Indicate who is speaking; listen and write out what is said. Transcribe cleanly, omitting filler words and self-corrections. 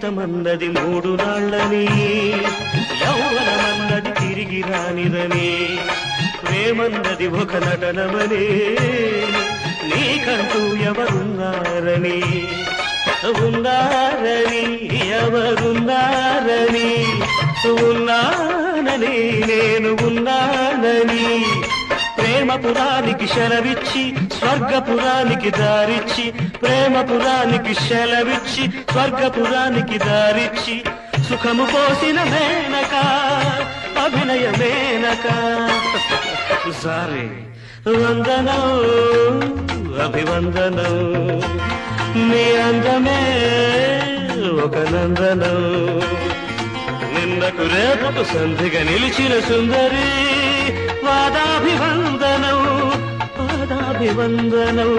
Speaker 1: జీవితమన్నది 3 నాళ్ళని, యౌవనమన్నది తిరిగి రానిదని, ప్రేమన్నది ఒక నటనమని, నీకంటూ ఎవరున్నారని, ఉన్నారని ఎవరున్నారని, ఉన్నానని నేను ఉన్నానని, ప్రేమపురానికి శలవిచ్చి స్వర్గపురానికి దారిచ్చి, ప్రేమపురానికి శలవిచ్చి స్వర్గపురానికి దారిచ్చి, సుఖము పోసిన మేనక అభినయ మేనక. సారీ వందనం అభివందనం, నీ అందమే ఒక నందనం, నిన్నకు రేపకు సంధిగా నిలిచిన సుందరి, పాదాభివందనం పాదాభివందనం.